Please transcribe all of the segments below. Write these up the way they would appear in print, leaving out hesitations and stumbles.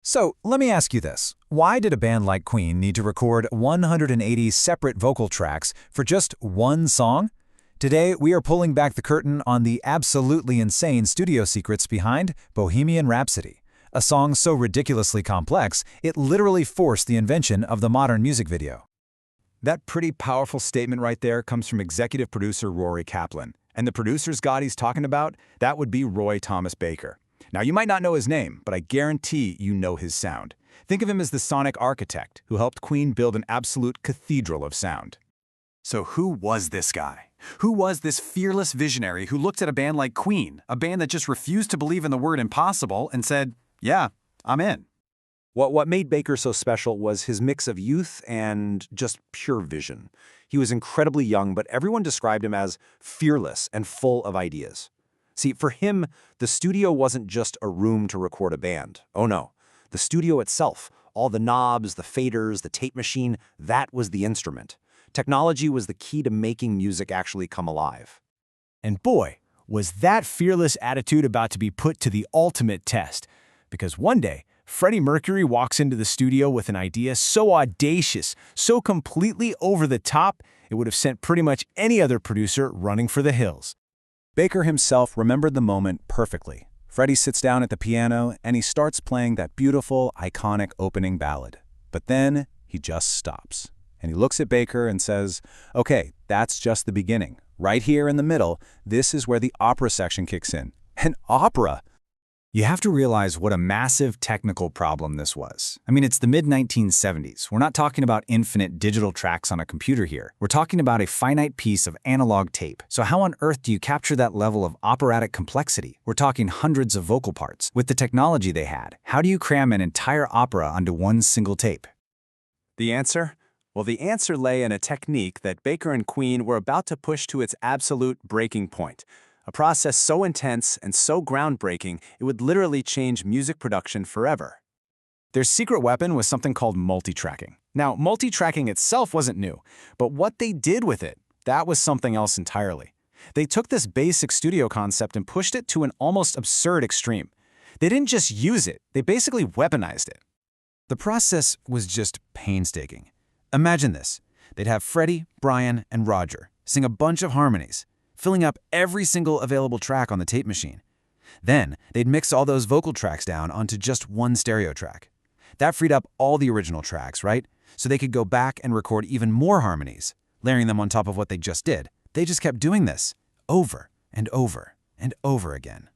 So, let me ask you this. Why did a band like Queen need to record 180 separate vocal tracks for just one song? Today, we are pulling back the curtain on the absolutely insane studio secrets behind Bohemian Rhapsody, a song so ridiculously complex, it literally forced the invention of the modern music video. That pretty powerful statement right there comes from executive producer Rory Kaplan. And the producer's god he's talking about, that would be Roy Thomas Baker. Now, you might not know his name, but I guarantee you know his sound. Think of him as the sonic architect who helped Queen build an absolute cathedral of sound. So who was this guy? Who was this fearless visionary who looked at a band like Queen, a band that just refused to believe in the word impossible, and said, yeah, I'm in? What made Baker so special was his mix of youth and just pure vision. He was incredibly young, but everyone described him as fearless and full of ideas. See, for him, the studio wasn't just a room to record a band. Oh no, the studio itself, all the knobs, the faders, the tape machine, that was the instrument. Technology was the key to making music actually come alive. And boy, was that fearless attitude about to be put to the ultimate test. Because one day, Freddie Mercury walks into the studio with an idea so audacious, so completely over the top, it would have sent pretty much any other producer running for the hills. Baker himself remembered the moment perfectly. Freddie sits down at the piano and he starts playing that beautiful, iconic opening ballad. But then he just stops. And he looks at Baker and says, okay, that's just the beginning. Right here in the middle, this is where the opera section kicks in. An opera! You have to realize what a massive technical problem this was. I mean, it's the mid-1970s. We're not talking about infinite digital tracks on a computer here. We're talking about a finite piece of analog tape. So how on earth do you capture that level of operatic complexity? We're talking hundreds of vocal parts. With the technology they had, how do you cram an entire opera onto one single tape? The answer? Well, the answer lay in a technique that Baker and Queen were about to push to its absolute breaking point. A process so intense and so groundbreaking, it would literally change music production forever. Their secret weapon was something called multitracking. Now, multitracking itself wasn't new, but what they did with it, that was something else entirely. They took this basic studio concept and pushed it to an almost absurd extreme. They didn't just use it, they basically weaponized it. The process was just painstaking. Imagine this. They'd have Freddie, Brian, and Roger sing a bunch of harmonies, filling up every single available track on the tape machine. Then, they'd mix all those vocal tracks down onto just one stereo track. That freed up all the original tracks, right? So they could go back and record even more harmonies, layering them on top of what they just did. They just kept doing this, over and over and over again.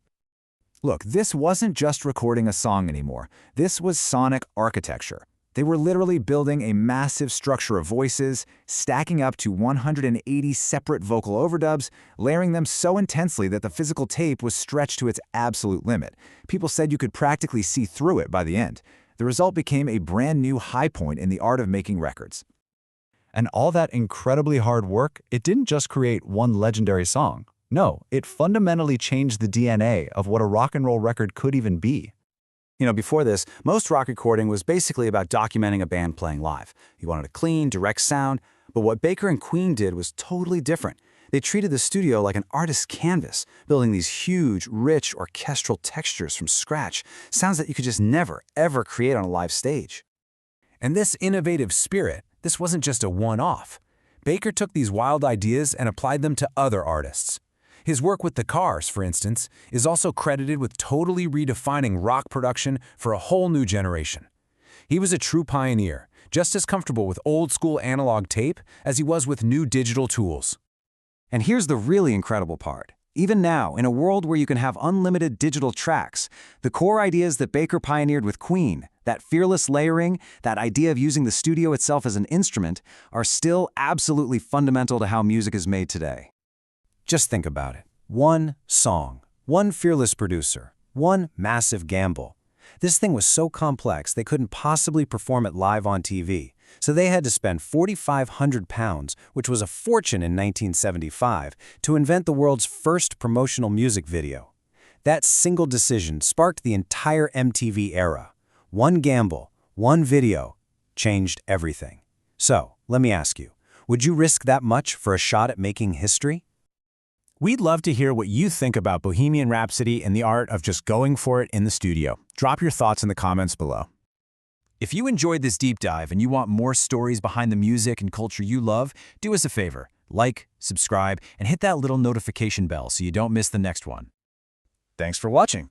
Look, this wasn't just recording a song anymore. This was sonic architecture. They were literally building a massive structure of voices, stacking up to 180 separate vocal overdubs, layering them so intensely that the physical tape was stretched to its absolute limit. People said you could practically see through it by the end. The result became a brand new high point in the art of making records. And all that incredibly hard work, it didn't just create one legendary song. No, it fundamentally changed the DNA of what a rock and roll record could even be. You know, before this, most rock recording was basically about documenting a band playing live. You wanted a clean, direct sound, but what Baker and Queen did was totally different. They treated the studio like an artist's canvas, building these huge, rich, orchestral textures from scratch, sounds that you could just never, ever create on a live stage. And this innovative spirit, this wasn't just a one-off. Baker took these wild ideas and applied them to other artists. His work with the Cars, for instance, is also credited with totally redefining rock production for a whole new generation. He was a true pioneer, just as comfortable with old-school analog tape as he was with new digital tools. And here's the really incredible part. Even now, in a world where you can have unlimited digital tracks, the core ideas that Baker pioneered with Queen, that fearless layering, that idea of using the studio itself as an instrument, are still absolutely fundamental to how music is made today. Just think about it. One song, one fearless producer, one massive gamble. This thing was so complex they couldn't possibly perform it live on TV, so they had to spend £4,500, which was a fortune in 1975, to invent the world's first promotional music video. That single decision sparked the entire MTV era. One gamble, one video, changed everything. So, let me ask you, would you risk that much for a shot at making history? We'd love to hear what you think about Bohemian Rhapsody and the art of just going for it in the studio. Drop your thoughts in the comments below. If you enjoyed this deep dive and you want more stories behind the music and culture you love, do us a favor. Like, subscribe, and hit that little notification bell so you don't miss the next one. Thanks for watching.